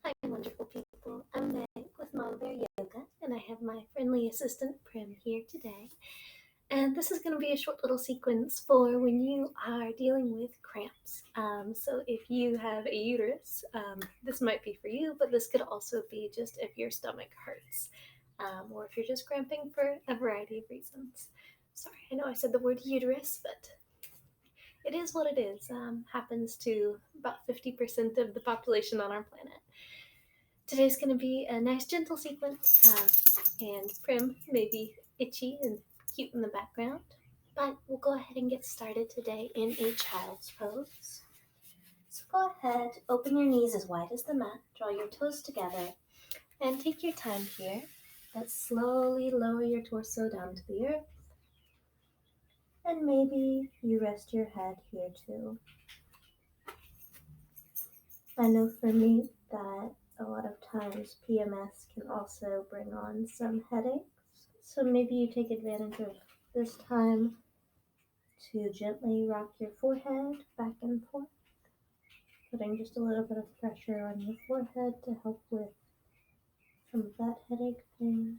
Hi, wonderful people. I'm Meg with Mamá Oso Yoga, and I have my friendly assistant Prim here today. And this is going to be a short little sequence for when you are dealing with cramps. So if you have a uterus, this might be for you, but this could also be just if your stomach hurts, or if you're just cramping for a variety of reasons. Sorry, I know I said the word uterus, but it is what it is. Happens to about 50% of the population on our planet. Today's going to be a nice gentle sequence, and Prim may be itchy and cute in the background, but we'll go ahead and get started today in a child's pose. So go ahead, open your knees as wide as the mat, draw your toes together, and take your time here, but slowly lower your torso down to the earth, and maybe you rest your head here too. I know for me that a lot of times PMS can also bring on some headaches. So maybe you take advantage of this time to gently rock your forehead back and forth, putting just a little bit of pressure on your forehead to help with some of that headache pain.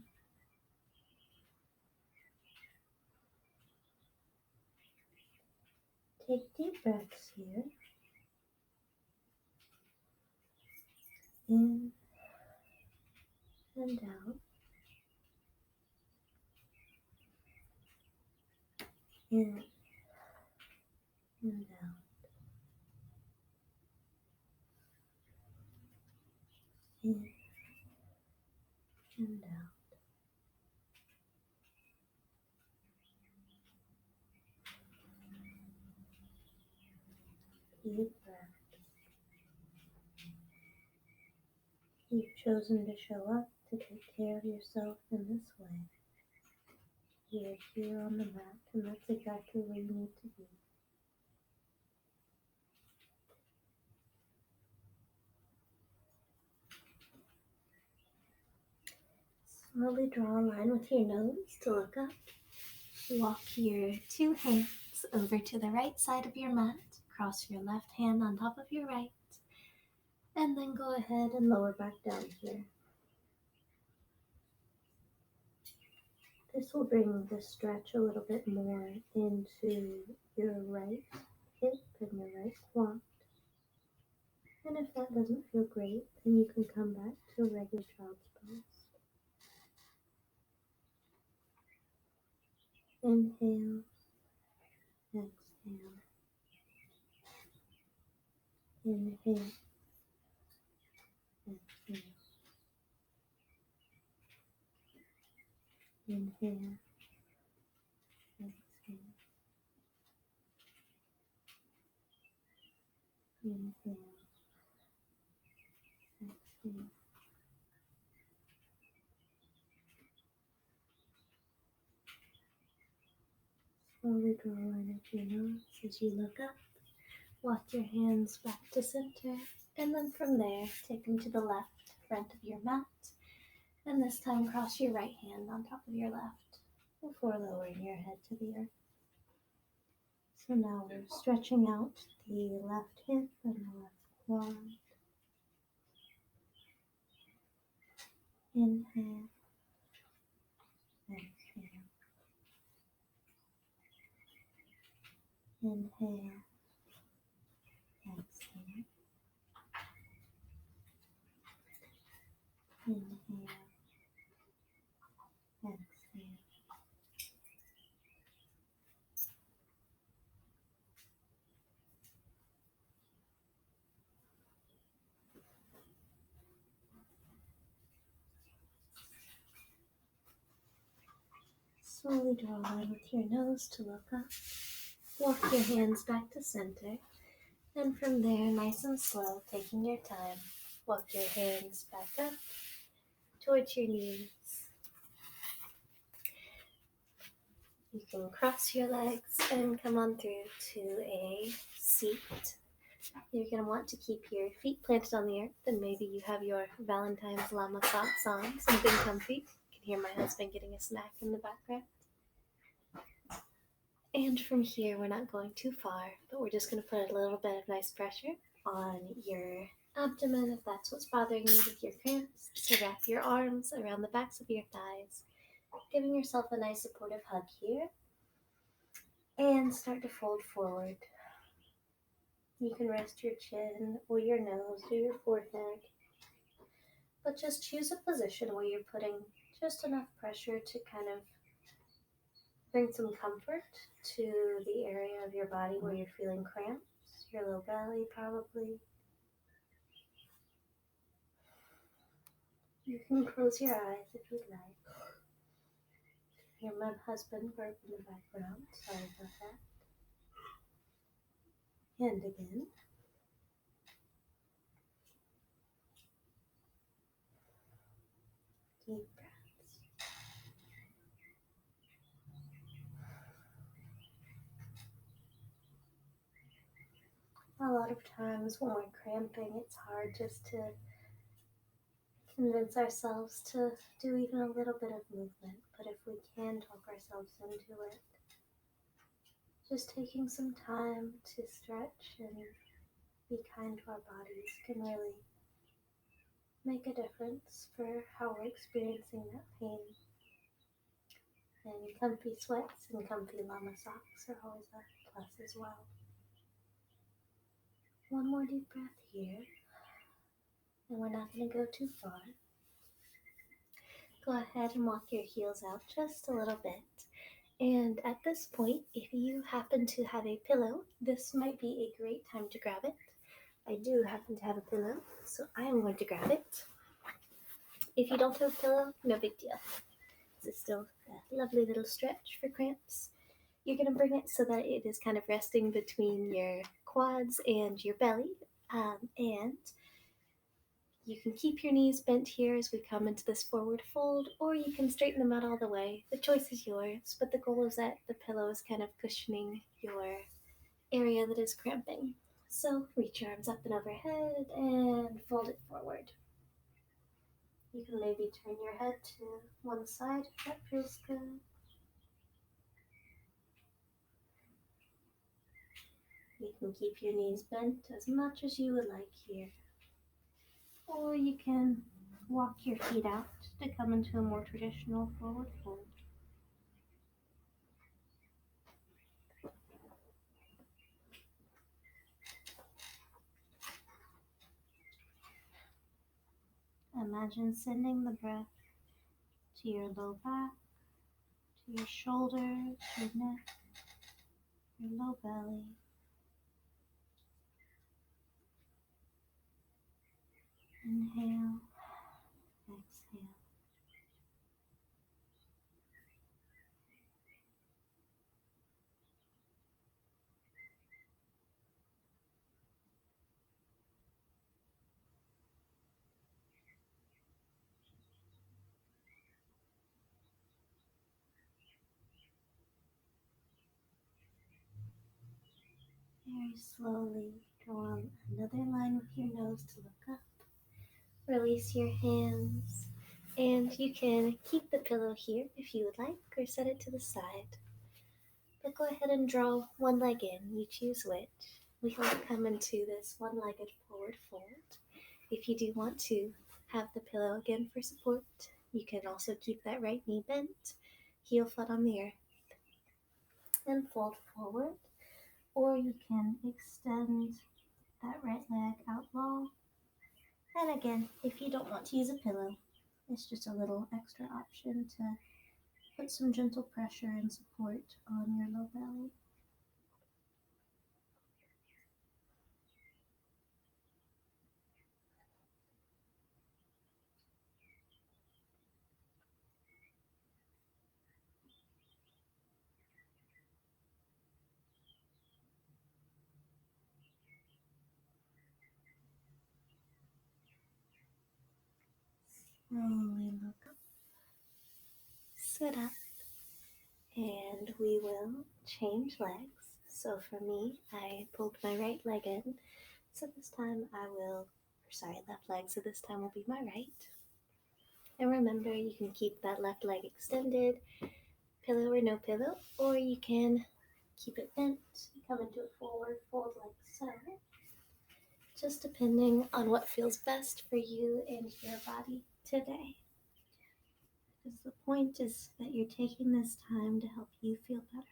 Take deep breaths here. In and out. In and out. In and out. Deep breath. You've chosen to show up to take care of yourself in this way. You're here on the mat, and that's exactly where you need to be. Slowly draw a line with your nose to look up. Walk your two hands over to the right side of your mat. Cross your left hand on top of your right. And then go ahead and lower back down here. This will bring the stretch a little bit more into your right hip and your right quad. And if that doesn't feel great, then you can come back to a regular child's pose. Inhale, exhale. Inhale, exhale. Inhale, exhale. Inhale, exhale. Slowly draw a line with your nose as you look up. Walk your hands back to center, and then from there, take them to the left front of your mat, and this time cross your right hand on top of your left before lowering your head to the earth. So now we're stretching out the left hip and the left quad. Inhale, exhale. Inhale, exhale. Inhale, exhale. Slowly draw a line with your nose to look up. Walk your hands back to center. And from there, nice and slow, taking your time, walk your hands back up towards your knees. You can cross your legs and come on through to a seat. You're going to want to keep your feet planted on the earth, and maybe you have your Valentine's llama socks on, something comfy. You can hear my husband getting a snack in the background. And from here, we're not going too far, but we're just going to put a little bit of nice pressure on your abdomen if that's what's bothering you with your cramps. So wrap your arms around the backs of your thighs, giving yourself a nice supportive hug here, and start to fold forward. You can rest your chin or your nose or your forehead, but just choose a position where you're putting just enough pressure to kind of bring some comfort to the area of your body where you're feeling cramps, your low belly probably. You can close your eyes if you'd like. Hear my husband burp in the background. Sorry about that. And again. Deep breaths. A lot of times when we're cramping, it's hard just to convince ourselves to do even a little bit of movement. But if we can talk ourselves into it, just taking some time to stretch and be kind to our bodies can really make a difference for how we're experiencing that pain. And comfy sweats and comfy llama socks are always a plus as well. One more deep breath here, and we're not going to go too far. Go ahead and walk your heels out just a little bit. And at this point, if you happen to have a pillow, this might be a great time to grab it. I do happen to have a pillow, so I am going to grab it. If you don't have a pillow, no big deal. This is still a lovely little stretch for cramps. You're going to bring it so that it is kind of resting between your quads and your belly. And you can keep your knees bent here as we come into this forward fold, or you can straighten them out all the way. The choice is yours, but the goal is that the pillow is kind of cushioning your area that is cramping. So reach your arms up and overhead and fold it forward. You can maybe turn your head to one side if that feels good. You can keep your knees bent as much as you would like here. Or you can walk your feet out to come into a more traditional forward fold. Imagine sending the breath to your low back, to your shoulders, your neck, your low belly. Inhale, exhale. Very slowly draw another line with your nose to look up. Release your hands, and you can keep the pillow here if you would like, or set it to the side. But go ahead and draw one leg in. You choose which. We will come into this one-legged forward fold. If you do want to have the pillow again for support, you can also keep that right knee bent, heel flat on the earth, and fold forward. Or you can extend that right leg out long. And again, if you don't want to use a pillow, it's just a little extra option to put some gentle pressure and support on your low belly. Slowly look up, sit up, and we will change legs. So for me, I pulled my right leg in, so this time left leg, so this time will be my right. And remember, you can keep that left leg extended, pillow or no pillow, or you can keep it bent, come into a forward fold like so. just depending on what feels best for you and your body today. Because the point is that you're taking this time to help you feel better.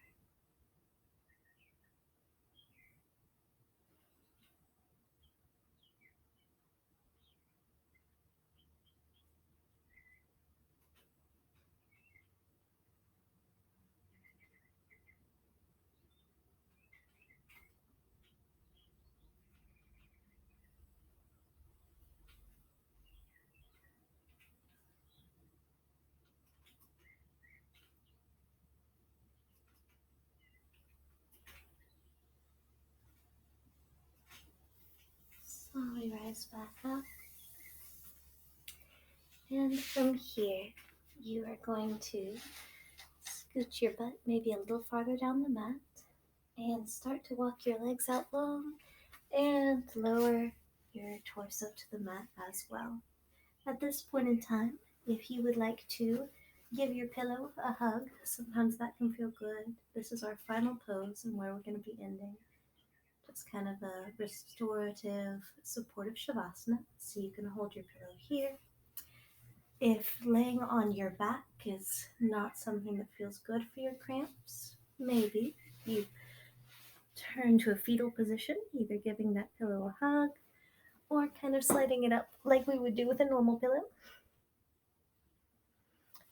Slowly rise back up. And from here, you are going to scoot your butt maybe a little farther down the mat and start to walk your legs out long and lower your torso to the mat as well. At this point in time, if you would like to give your pillow a hug, sometimes that can feel good. This is our final pose and where we're going to be ending. Just kind of a restorative, supportive shavasana. So you can hold your pillow here. If laying on your back is not something that feels good for your cramps, maybe you turn to a fetal position, either giving that pillow a hug or kind of sliding it up like we would do with a normal pillow.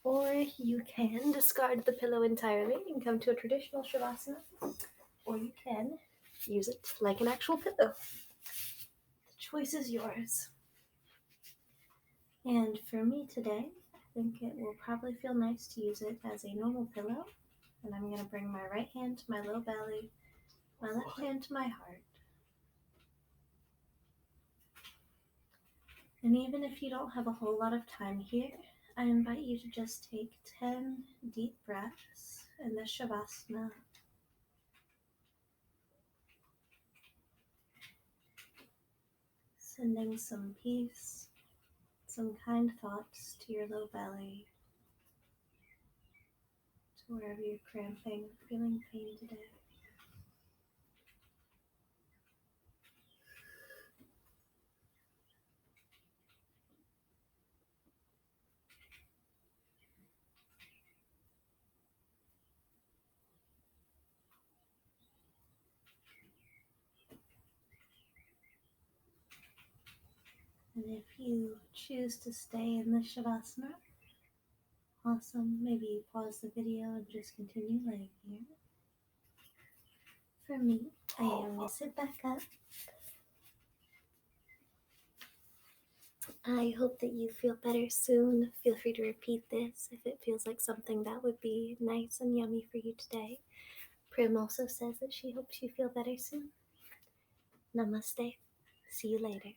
Or you can discard the pillow entirely and come to a traditional shavasana, or you can use it like an actual pillow. The choice is yours. And for me today, I think it will probably feel nice to use it as a normal pillow. And I'm going to bring my right hand to my low belly, my left hand to my heart. And even if you don't have a whole lot of time here, I invite you to just take 10 deep breaths in this shavasana. Sending some peace, some kind thoughts to your low belly, to wherever you're cramping, feeling pain today. And if you choose to stay in this shavasana, awesome. Maybe pause the video and just continue laying here. For me, I am going to sit back up. I hope that you feel better soon. Feel free to repeat this if it feels like something that would be nice and yummy for you today. Prim also says that she hopes you feel better soon. Namaste. See you later.